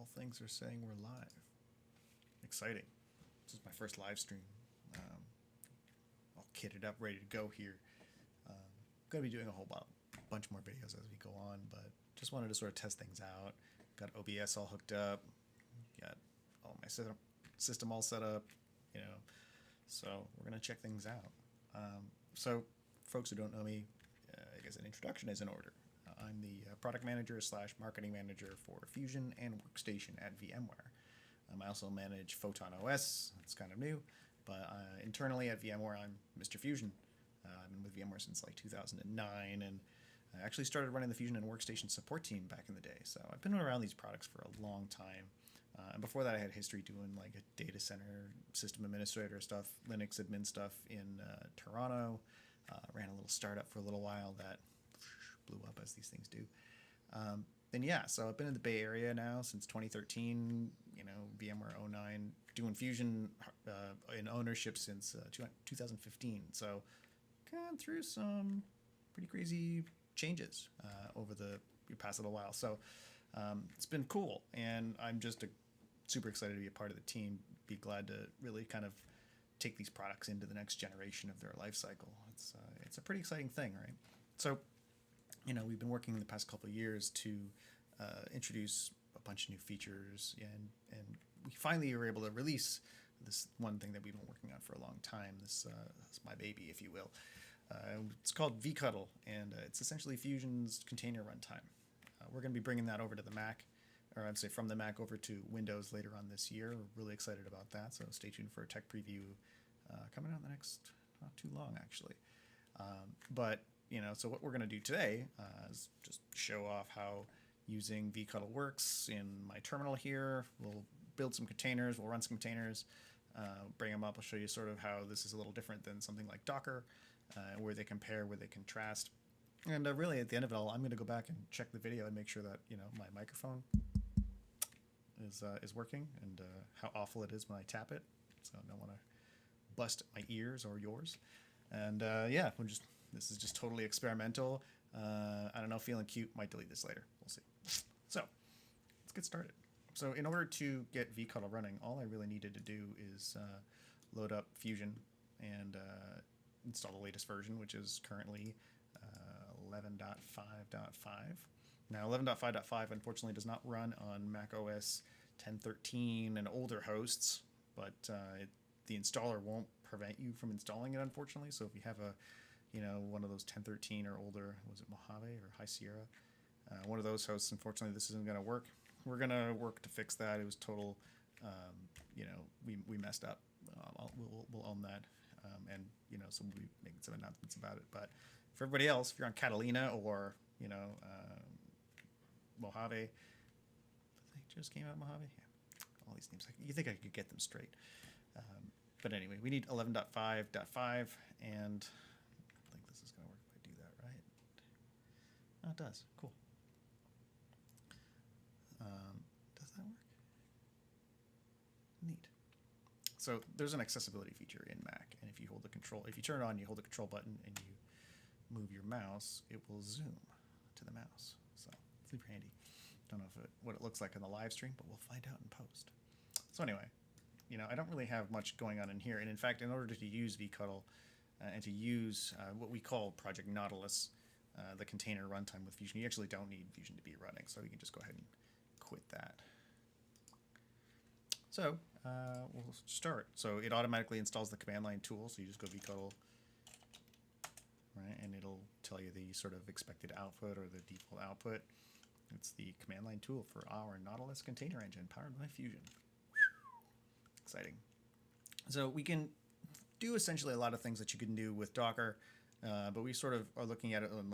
all things are saying we're live. Exciting. This is my first live stream. All kitted up, ready to go here. Going to be doing a whole bunch more videos as we go on, but just wanted to sort of test things out. Got OBS all hooked up. Got all my system all set up, so we're going to check things out. So folks who don't know me, I guess an introduction is in order. I'm the product manager / marketing manager for Fusion and Workstation at VMware. I also manage Photon OS. It's kind of new, but internally at VMware, I'm Mr. Fusion. I've been with VMware since like 2009, and I actually started running the Fusion and Workstation support team back in the day. So I've been around these products for a long time. And before that, I had history doing like a data center system administrator stuff, Linux admin stuff in Toronto. Ran a little startup for a little while that blew up, as these things do. And yeah, so I've been in the Bay Area now since 2013, VMware 09, doing Fusion in ownership since 2015. So gone through some pretty crazy changes over the past little while. So it's been cool, and I'm just super excited to be a part of the team, be glad to really kind of take these products into the next generation of their life cycle. It's a pretty exciting thing, right? So, we've been working the past couple of years to introduce a bunch of new features, and we finally were able to release this one thing that we've been working on for a long time. This is my baby, if you will. It's called vCuddle, and it's essentially Fusion's container runtime. We're going to be bringing that over to the Mac, or I'd say from the Mac over to Windows later on this year. We're really excited about that, so stay tuned for a tech preview coming out in the next, not too long, actually. But so what we're going to do today is just show off how using vCuddle works in my terminal here. We'll build some containers, we'll run some containers, bring them up. I'll show you sort of how this is a little different than something like Docker, where they compare, where they contrast. And really, at the end of it all, I'm going to go back and check the video and make sure that my microphone is working, and how awful it is when I tap it. So I don't want to bust my ears or yours. And yeah, this is just totally experimental. I don't know, feeling cute. Might delete this later. We'll see. So let's get started. So in order to get vCuddle running, all I really needed to do is load up Fusion and install the latest version, which is currently 11.5.5. Now 11.5.5 unfortunately does not run on Mac OS 10.13 and older hosts, but the installer won't prevent you from installing it, unfortunately. So if you have one of those 10.13 or older, was it Mojave or High Sierra? One of those hosts, unfortunately, this isn't going to work. We're going to work to fix that. It was total, we messed up. We'll own that. And, so we'll be making some announcements about it. But for everybody else, if you're on Catalina or, Mojave, they just came out Mojave? Yeah. All these names. You think I could get them straight. But anyway, we need 11.5.5, and I think this is going to work if I do that right. Oh, it does. Cool. Does that work? Neat. So there's an accessibility feature in Mac, and if you turn it on, you hold the control button and you move your mouse, it will zoom to the mouse. So it's super handy. Don't know what it looks like in the live stream, but we'll find out in post. So anyway, I don't really have much going on in here, and in fact, in order to use vCuddle and to use what we call Project Nautilus, the container runtime with Fusion, you actually don't need Fusion to be running, so you can just go ahead and quit that. So we'll start. So it automatically installs the command line tool, so you just go vCuddle, right, and it'll tell you the sort of expected output or the default output. It's the command line tool for our Nautilus container engine powered by Fusion. Exciting. So we can do essentially a lot of things that you can do with Docker, but we sort of are looking at it on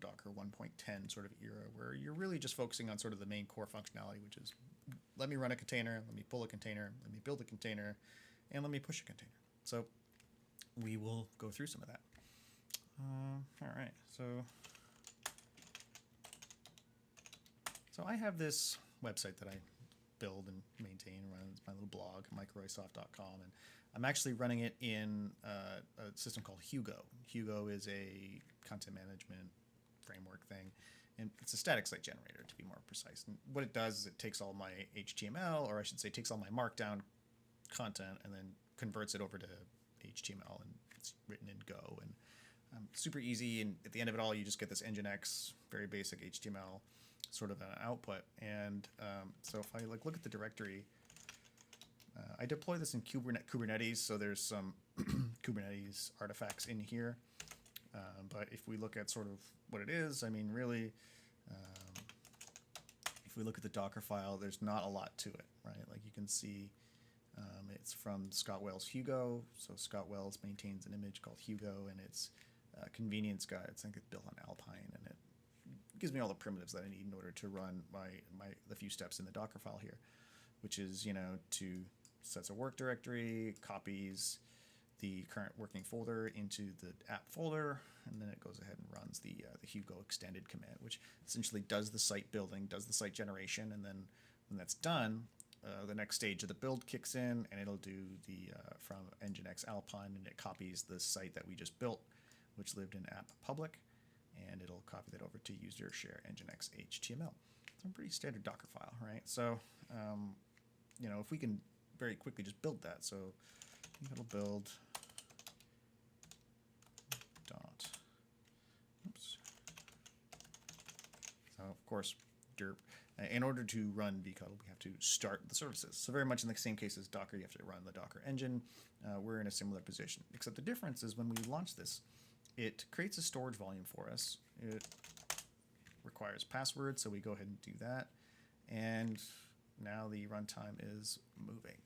Docker 1.10 sort of era, where you're really just focusing on sort of the main core functionality, which is let me run a container, let me pull a container, let me build a container, and let me push a container. So we will go through some of that. All right, so I have this website that I build and maintain, run. It's my little blog, mikeroysoft.com, and I'm actually running it in a system called Hugo. Hugo is a content management framework thing, And it's a static site generator, to be more precise. And what it does is it takes all my HTML, or I should say takes all my markdown content, and then converts it over to HTML, and it's written in Go. And super easy, and at the end of it all, you just get this Nginx, very basic HTML sort of an output. And so if I look at the directory, I deploy this in Kubernetes, so there's some Kubernetes artifacts in here. But if we look at sort of what it is, I mean, really, if we look at the Docker file, there's not a lot to it, right? Like you can see, it's from Scott Wells Hugo. So Scott Wells maintains an image called Hugo, and it's a convenience guide. I think it's built on Alpine, and it gives me all the primitives that I need in order to run the few steps in the Docker file here, which is, to sets a work directory, copies the current working folder into the app folder, and then it goes ahead and runs the Hugo extended command, which essentially does the site building, does the site generation, and then when that's done, the next stage of the build kicks in, and it'll do the from Nginx Alpine, and it copies the site that we just built, which lived in app public, and it'll copy that over to user share Nginx HTML. It's a pretty standard Docker file, right? So, if we can very quickly just build that, so it'll build dot. Oops. So of course, derp. In order to run vCUDL, we have to start the services. So very much in the same case as Docker, you have to run the Docker engine. We're in a similar position, except the difference is when we launch this, it creates a storage volume for us. It requires passwords, so we go ahead and do that. And now the runtime is moving.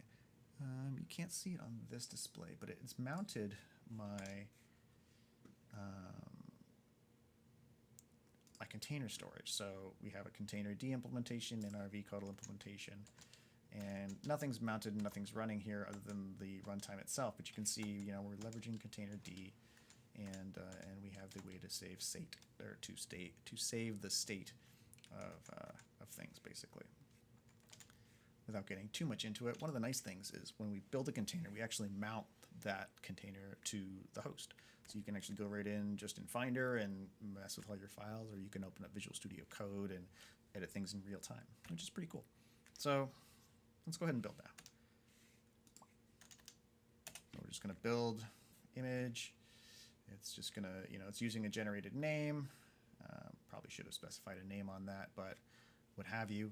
You can't see it on this display, but it's mounted my my container storage. So we have a container D implementation in our vCUDL implementation, and nothing's mounted and nothing's running here other than the runtime itself. But you can see, we're leveraging container D, and we have the way to save state, or to save the state of things, basically. Without getting too much into it, one of the nice things is when we build a container, we actually mount that container to the host. So you can actually go right in just in Finder and mess with all your files, or you can open up Visual Studio Code and edit things in real time, which is pretty cool. So let's go ahead and build that. We're just going to build image. It's just going to, it's using a generated name. Probably should have specified a name on that, but what have you.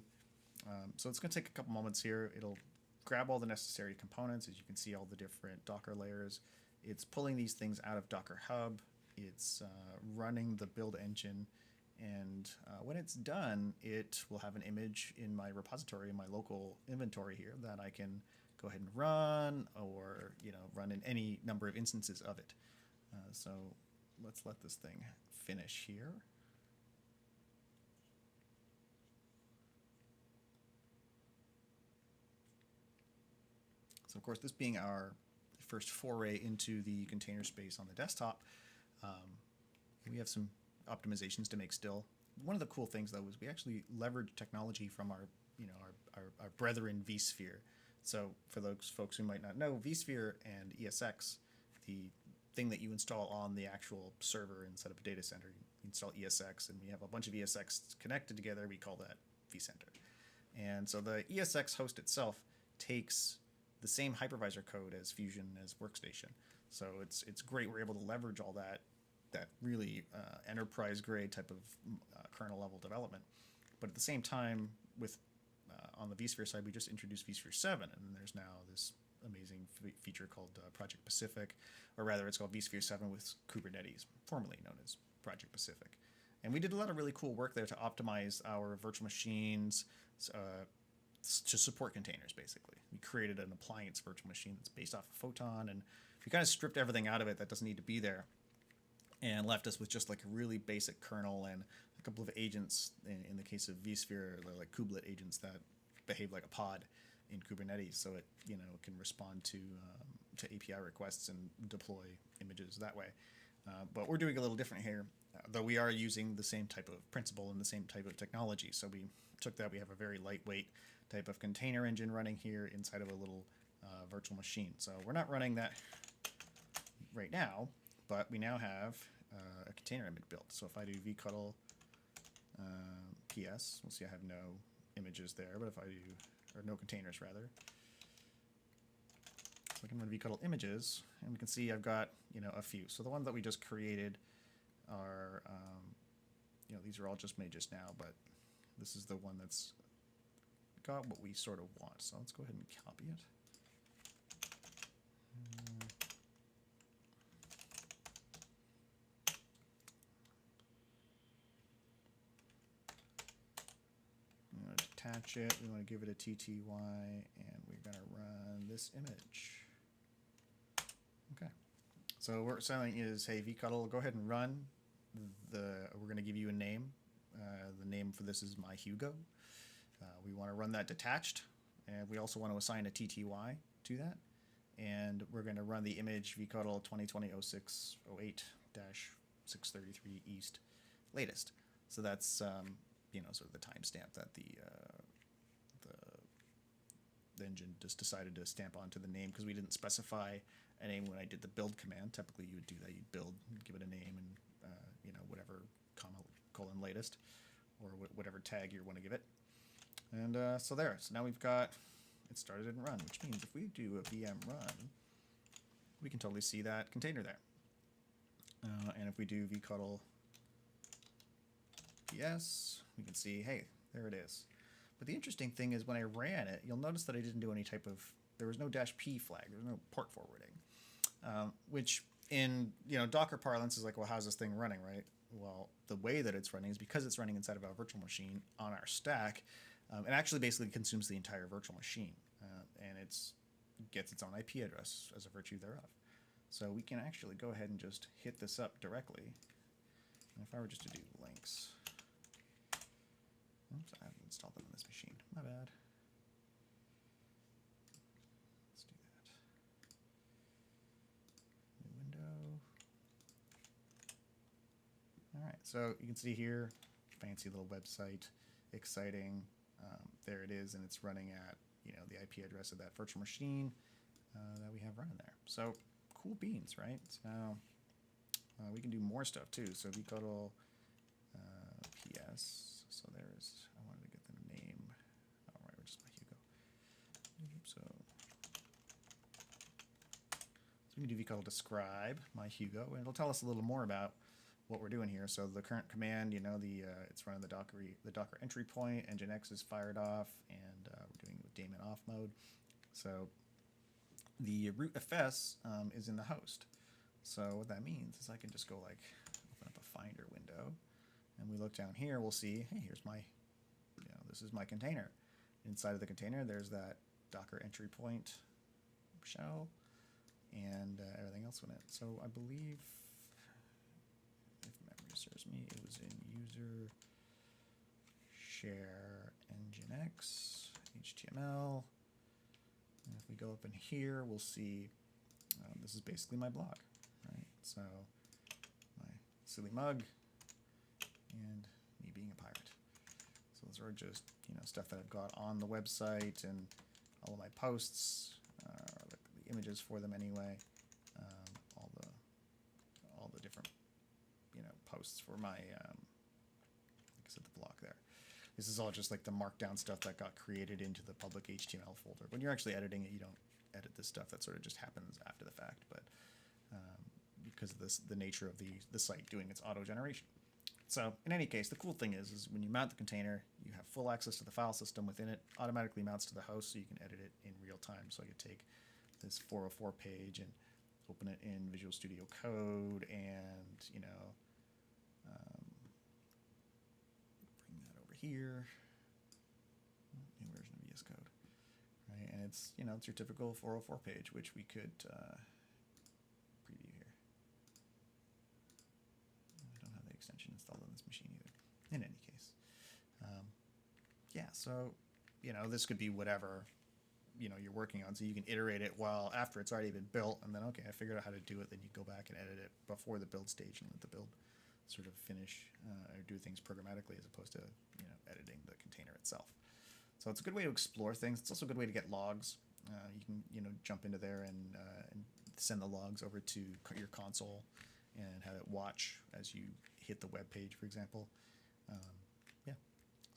So it's going to take a couple moments here. It'll grab all the necessary components. As you can see, all the different Docker layers. It's pulling these things out of Docker Hub. It's running the build engine. And when it's done, it will have an image in my repository, in my local inventory here, that I can go ahead and run, or run in any number of instances of it. So let's let this thing finish here. So of course, this being our first foray into the container space on the desktop, we have some optimizations to make still. One of the cool things, though, is we actually leverage technology from our brethren vSphere. So for those folks who might not know, vSphere and ESX, the thing that you install on the actual server instead of a data center, you install ESX, and we have a bunch of ESX connected together. We call that vCenter. And so the ESX host itself takes the same hypervisor code as Fusion, as Workstation. So it's great. We're able to leverage all that really enterprise grade type of kernel level development. But at the same time, with on the vSphere side, we just introduced vSphere 7, and there's now this amazing feature called Project Pacific, or rather it's called vSphere 7 with Kubernetes, formerly known as Project Pacific. And we did a lot of really cool work there to optimize our virtual machines to support containers, basically. We created an appliance virtual machine that's based off of Photon, and we kind of stripped everything out of it that doesn't need to be there, and left us with just like a really basic kernel and a couple of agents. In the case of vSphere, they're like kubelet agents that behave like a pod in Kubernetes, so it can respond to API requests and deploy images that way. But we're doing a little different here, though we are using the same type of principle and the same type of technology. So we took that. We have a very lightweight type of container engine running here inside of a little virtual machine. So we're not running that right now, but we now have a container image built. So if I do vCUDL PS. We'll see I have no images there, but if I do, or no containers rather. So I can run vcuddle images, and we can see I've got, a few. So the ones that we just created are, these are all just made just now, but this is the one that's got what we sort of want. So let's go ahead and copy it. We want to detach it. We want to give it a TTY, and we're going to run this image. Okay. So what we're saying is, hey, vcuddle, go ahead and run. We're going to give you a name. The name for this is myhugo. We want to run that detached, and we also want to assign a TTY to that. And we're going to run the image vcuddle 2020-06-08-633 east latest. So that's sort of the timestamp that the engine just decided to stamp onto the name, because we didn't specify a name when I did the build command. Typically, you would do that. You'd build, give it a name, and whatever colon latest, or whatever tag you want to give it. And so there. So now we've got it started and run, which means if we do a VM run, we can totally see that container there. And if we do vcuddle PS, we can see, hey, there it is. But the interesting thing is when I ran it, you'll notice that I didn't do any type of, there was no -p flag, there was no port forwarding, which in Docker parlance is like, well, how's this thing running, right? Well, the way that it's running is because it's running inside of a virtual machine on our stack. It actually basically consumes the entire virtual machine, and it gets its own IP address as a virtue thereof. So we can actually go ahead and just hit this up directly. And if I were just to do links, oops, I haven't installed them on this machine. My bad. Let's do that. New window. All right, so you can see here, fancy little website, exciting. There it is, and it's running at the IP address of that virtual machine that we have running there. So cool beans, right? So now we can do more stuff too. So vcuddle PS. So there's, I wanted to get the name. All right, we're just myhugo. So we can do vcuddle describe myhugo, and it'll tell us a little more about what we're doing here. So the current command, it's running the Docker entry point, nginx is fired off, and we're doing it with daemon off mode. So the root fs is in the host. So what that means is I can just go like open up a Finder window, and we look down here, we'll see, hey, here's my, this is my container. Inside of the container, there's that Docker entry point shell and everything else in it. So I believe, if memory serves me, it was in user share nginx HTML. And if we go up in here, we'll see this is basically my blog, right? So my silly mug and me being a pirate. So those are just stuff that I've got on the website, and all of my posts, the images for them anyway, all the different posts for my, like I said, the blog there. This is all just like the markdown stuff that got created into the public HTML folder. When you're actually editing it, you don't edit this stuff. That sort of just happens after the fact, but because of the nature of the site doing its auto generation. So in any case, the cool thing is when you mount the container, you have full access to the file system within it, automatically mounts to the host, so you can edit it in real time. So I could take this 404 page and open it in Visual Studio Code, and bring that over here, new version of VS Code, right? And it's it's your typical 404 page, which we could preview here. I don't have the extension installed on this machine either. In any case, yeah. So this could be whatever you're working on, so you can iterate it while after it's already been built, and then okay, I figured out how to do it, then you go back and edit it before the build stage and let the build sort of finish or do things programmatically as opposed to editing the container itself. So it's a good way to explore things. It's also a good way to get logs. You can jump into there and send the logs over to your console and have it watch as you hit the web page, for example.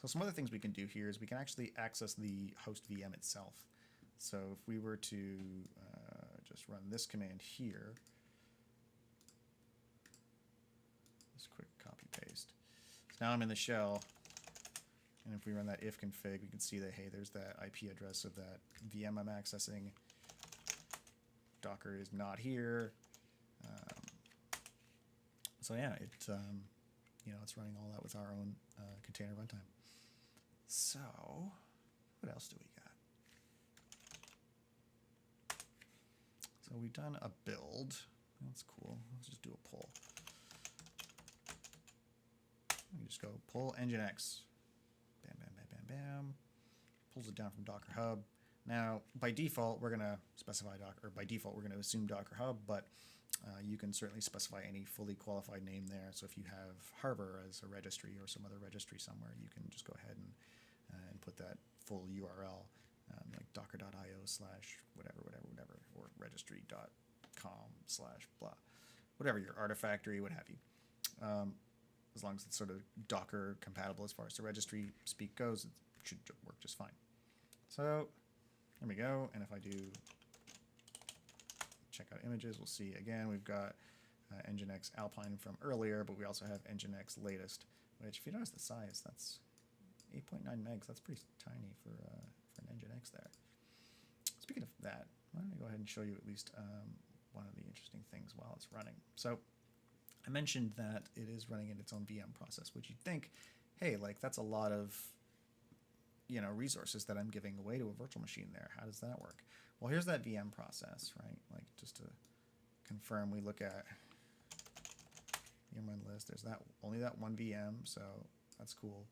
So some other things we can do here is we can actually access the host VM itself. So if we were to just run this command here, just quick copy paste. So now I'm in the shell, and if we run that if config, we can see that, hey, there's that IP address of that VM I'm accessing. Docker is not here. So yeah, it's running all that with our own container runtime. So what else do we got? So we've done a build. That's cool. Let's just do a pull. We just go pull nginx. Bam, bam, bam, bam, bam. Pulls it down from Docker Hub. Now, by default, we're going to specify Docker, or by default, we're going to assume Docker Hub, but you can certainly specify any fully qualified name there. So if you have Harbor as a registry or some other registry somewhere, you can just go ahead and put that full URL, like docker.io/whatever, or registry.com/blah, whatever, your Artifactory, what have you. As long as it's sort of Docker compatible as far as the registry speak goes, it should work just fine. So there we go. And if I do check out images, we'll see again we've got nginx Alpine from earlier, but we also have nginx latest, which if you notice the size, that's 8.9 megs. That's pretty tiny for an nginx there. Speaking of that, why don't I go ahead and show you at least one of the interesting things while it's running. So I mentioned that it is running in its own VM process, which you'd think, hey, like that's a lot of resources that I'm giving away to a virtual machine there. How does that work? Well, here's that VM process, right? Like just to confirm, we look at VMware list. There's only that one VM, so that's cool.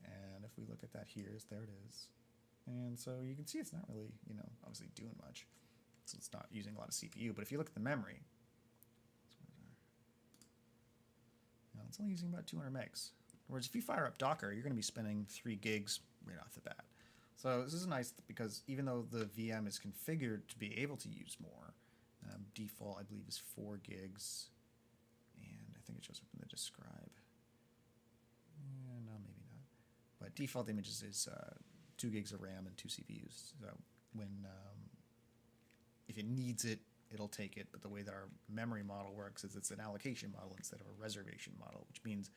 And if we look at that here, there it is. And so you can see it's not really, obviously doing much. So it's not using a lot of CPU. But if you look at the memory, it's only using about 200 megs. Whereas if you fire up Docker, you're going to be spending 3 gigs right off the bat. So this is nice because even though the VM is configured to be able to use more, default I believe is 4 gigs, and I think it shows up in the describe. No, maybe not. But default images is 2 gigs of RAM and 2 CPUs. So when if it needs it, it'll take it. But the way that our memory model works is it's an allocation model instead of a reservation model, which means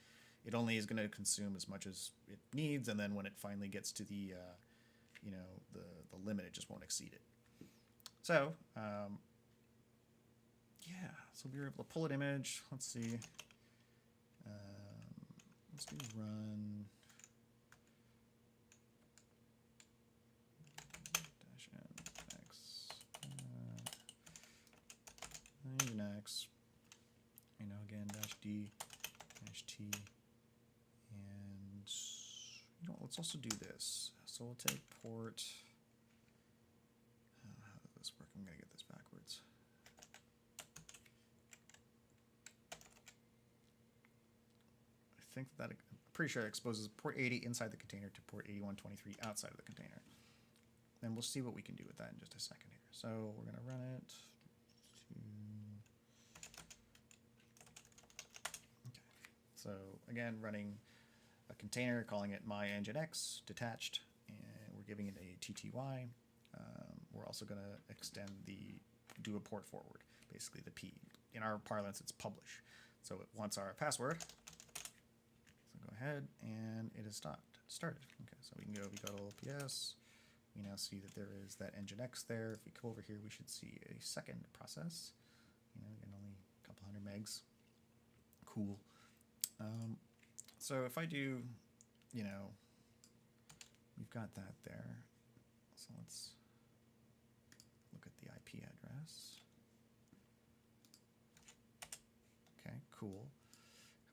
it only is going to consume as much as it needs, and then when it finally gets to the the limit, it just won't exceed it. So so we were able to pull an image. Let's see. Let's do run -nginx, again -d -t, and let's also do this. So we'll take port. How does this work? I'm gonna get this backwards. I think that I'm pretty sure it exposes port 80 inside the container to port 8123 outside of the container. And we'll see what we can do with that in just a second here. So we're gonna run it. So again, running a container, calling it my nginx detached, and we're giving it a TTY. We're also going to do a port forward, basically the P. In our parlance, it's publish. So it wants our password. So go ahead, and it is started. Okay, so we can go vcodl ps. We now see that there is that nginx there. If we come over here, we should see a second process. Again, only a couple hundred megs. Cool. So if I do, we've got that there. So let's look at the IP address. Okay, cool.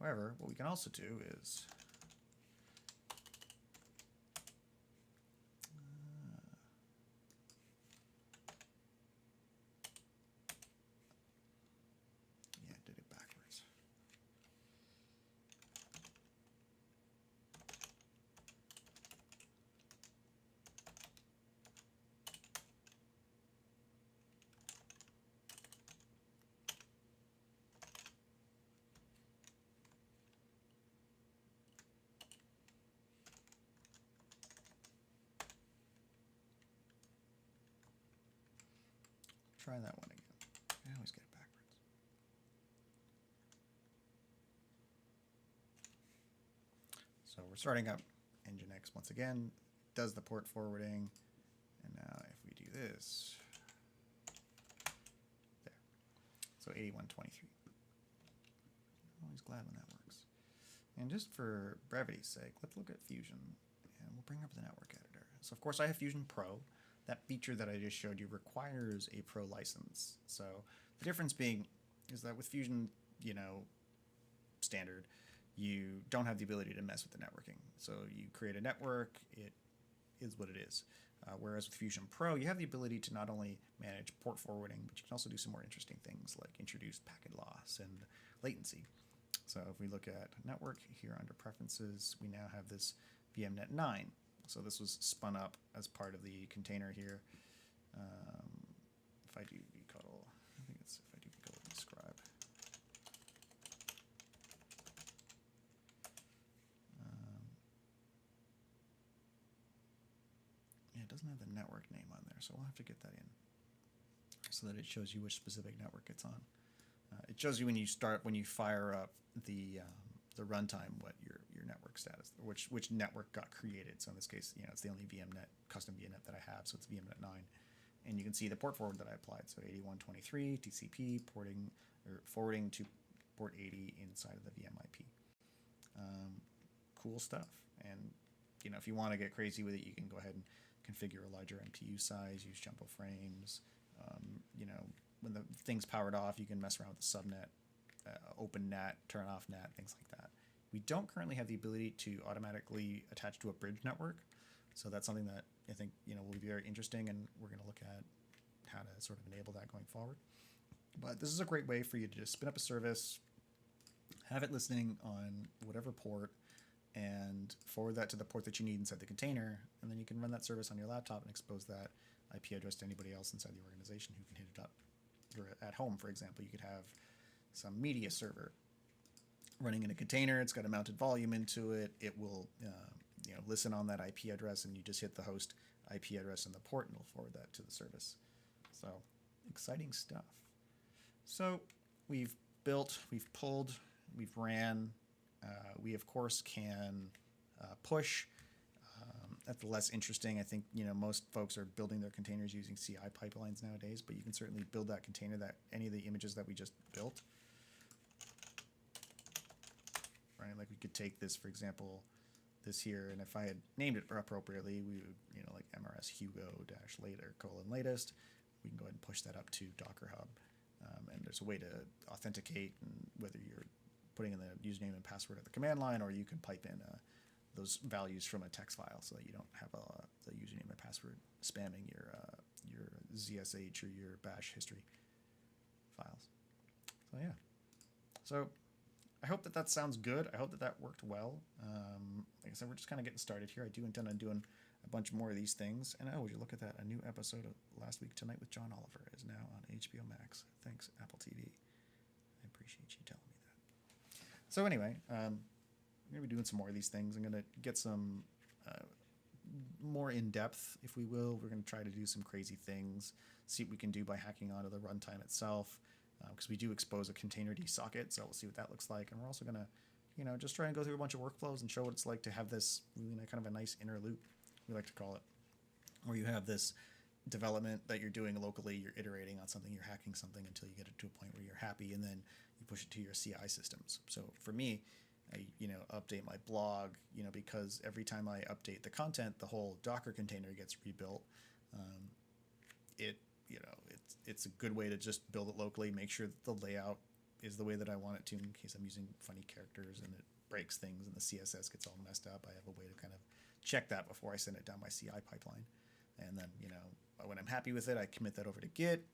However, what we can also do is did it backwards. Try that one again. I always get it backwards. So we're starting up Nginx once again. Does the port forwarding. And now if we do this, there. So 8123. I'm always glad when that works. And just for brevity's sake, let's look at Fusion, and we'll bring up the network editor. So of course I have Fusion Pro. That feature that I just showed you requires a Pro license. So the difference being is that with Fusion, standard, you don't have the ability to mess with the networking. So you create a network, it is what it is. Whereas with Fusion Pro, you have the ability to not only manage port forwarding, but you can also do some more interesting things like introduce packet loss and latency. So if we look at network here under preferences, we now have this VMnet 9. So this was spun up as part of the container here. If I do vcodl, I think it's if I do vcodl describe. Yeah, it doesn't have the network name on there, so we'll have to get that in so that it shows you which specific network it's on. It shows you when you fire up the runtime what your network status, or which network got created. So in this case, it's the only VMnet custom VMnet that I have, so it's VMnet 9, and you can see the port forward that I applied. So 8123 TCP forwarding to port 80 inside of the VMIP. Cool stuff. And if you want to get crazy with it, you can go ahead and configure a larger MPU size, use jumbo frames. When the thing's powered off, you can mess around with the subnet, open NAT, turn off NAT, things like that. We don't currently have the ability to automatically attach to a bridge network, so that's something that I think will be very interesting, and we're going to look at how to sort of enable that going forward. But this is a great way for you to just spin up a service, have it listening on whatever port, and forward that to the port that you need inside the container, and then you can run that service on your laptop and expose that IP address to anybody else inside the organization who can hit it up. Or at home, for example, you could have some media server running in a container. It's got a mounted volume into it. It will listen on that IP address, and you just hit the host IP address in the port, and it'll forward that to the service. So exciting stuff. So we've built, we've pulled, we've ran. We of course can push. That's less interesting. I think most folks are building their containers using CI pipelines nowadays, but you can certainly build that container, that any of the images that we just built. Right, like we could take this, for example, this here, and if I had named it appropriately, we would like MRS Hugo -later :latest. We can go ahead and push that up to Docker Hub, and there's a way to authenticate, and whether you're putting in the username and password at the command line, or you can pipe in those values from a text file, so that you don't have the username and password spamming your ZSH or your bash history files. So yeah. So I hope that sounds good. I hope that worked well. Like I said, we're just kind of getting started here. I do intend on doing a bunch more of these things. And would you look at that? A new episode of Last Week Tonight with John Oliver is now on HBO Max. Thanks, Apple TV. I appreciate you telling me that. So anyway, I'm going to be doing some more of these things. I'm going to get some more in-depth, if we will. We're going to try to do some crazy things, see what we can do by hacking onto the runtime itself, because we do expose a containerd socket, so we'll see what that looks like. And we're also going to, just try and go through a bunch of workflows and show what it's like to have this, kind of a nice inner loop, we like to call it, where you have this development that you're doing locally, you're iterating on something, you're hacking something until you get it to a point where you're happy, and then you push it to your CI systems. So for me, I update my blog, because every time I update the content, the whole Docker container gets rebuilt. It's a good way to just build it locally, make sure that the layout is the way that I want it to, in case I'm using funny characters and it breaks things and the CSS gets all messed up. I have a way to kind of check that before I send it down my CI pipeline. And then, when I'm happy with it, I commit that over to Git.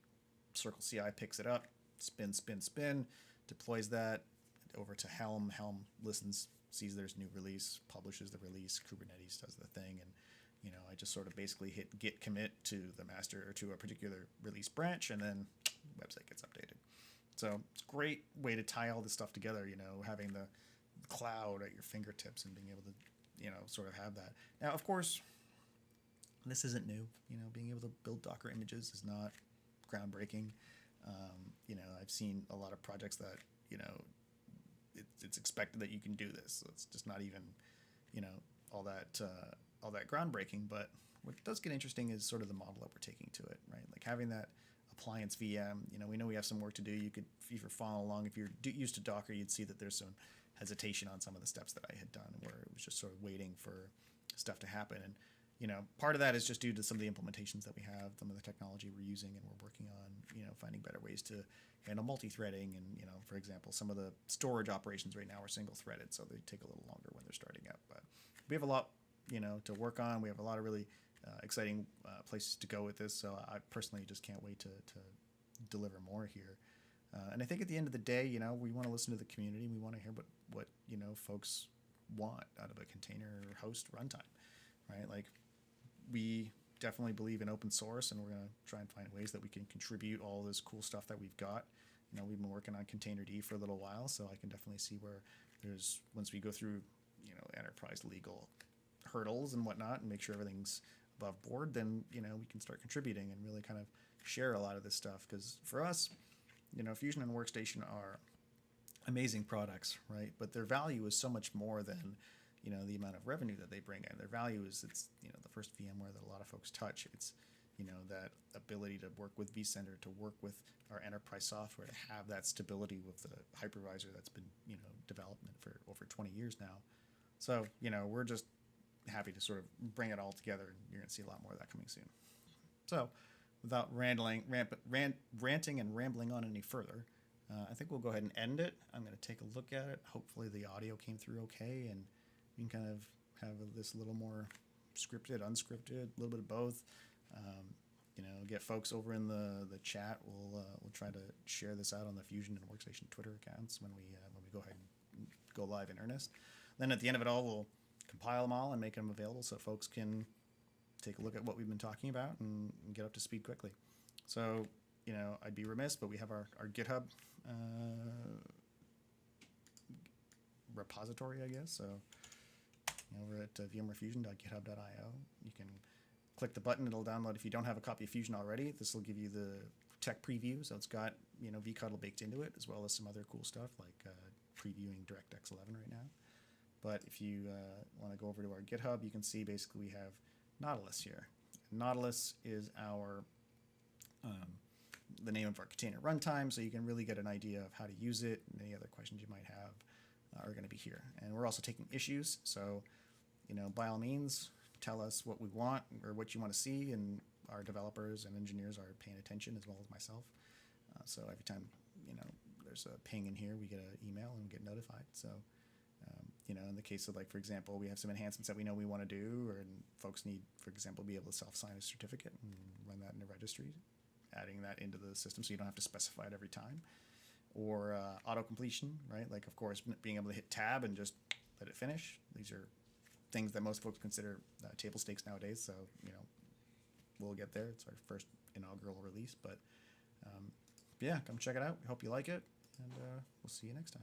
Circle CI picks it up, spin, deploys that over to Helm. Helm listens, sees there's new release, publishes the release, Kubernetes does the thing, and I just sort of basically hit git commit to the master or to a particular release branch, and then website gets updated. So it's a great way to tie all this stuff together, having the cloud at your fingertips and being able to, sort of have that. Now, of course, this isn't new. Being able to build Docker images is not groundbreaking. I've seen a lot of projects that, it's expected that you can do this. So it's just not even, all that groundbreaking. But what does get interesting is sort of the model that we're taking to it, right? Like having that appliance VM. We know we have some work to do. You could, if you're following along, if you're used to Docker, you'd see that there's some hesitation on some of the steps that I had done, where it was just sort of waiting for stuff to happen. And part of that is just due to some of the implementations that we have, some of the technology we're using, and we're working on, finding better ways to handle multi-threading. And, for example, some of the storage operations right now are single-threaded, so they take a little longer when they're starting up. But we have a lot, to work on. We have a lot of really exciting places to go with this. So I personally just can't wait to deliver more here. And I think at the end of the day, we want to listen to the community. We want to hear what folks want out of a container host runtime, right? Like, we definitely believe in open source, and we're going to try and find ways that we can contribute all this cool stuff that we've got. We've been working on Containerd for a little while, so I can definitely see where there's, once we go through, enterprise legal hurdles and whatnot and make sure everything's above board, then, we can start contributing and really kind of share a lot of this stuff. Because for us, Fusion and Workstation are amazing products, right? But their value is so much more than, the amount of revenue that they bring in. Their value is, it's, the first VMware that a lot of folks touch. It's, that ability to work with vCenter, to work with our enterprise software, to have that stability with the hypervisor that's been, development for over 20 years now. So, we're just happy to sort of bring it all together, and you're going to see a lot more of that coming soon. So, without ranting and rambling on any further, I think we'll go ahead and end it. I'm going to take a look at it. Hopefully the audio came through okay, and we can kind of have this a little more scripted, unscripted, a little bit of both. Get folks over in the chat. We'll try to share this out on the Fusion and Workstation Twitter accounts when we go ahead and go live in earnest. Then at the end of it all, we'll compile them all and make them available so folks can take a look at what we've been talking about and get up to speed quickly. So, I'd be remiss, but we have our GitHub repository, I guess. So, over at vmwarefusion.github.io, you can click the button. It'll download. If you don't have a copy of Fusion already, this will give you the tech preview. So it's got, vCUDL baked into it, as well as some other cool stuff like previewing DirectX 11 right now. But if you want to go over to our GitHub, you can see basically we have Nautilus here. Nautilus is our the name of our container runtime, so you can really get an idea of how to use it, and any other questions you might have are going to be here. And we're also taking issues, so by all means, tell us what we want or what you want to see, and our developers and engineers are paying attention, as well as myself. So every time there's a ping in here, we get an email and we get notified. So in the case of, like, for example, we have some enhancements that we know we want to do, or folks need, for example, be able to self-sign a certificate and run that in a registry, adding that into the system so you don't have to specify it every time. Or auto-completion, right? Like, of course, being able to hit tab and just let it finish. These are things that most folks consider table stakes nowadays, so, we'll get there. It's our first inaugural release, but yeah, come check it out. We hope you like it, and we'll see you next time.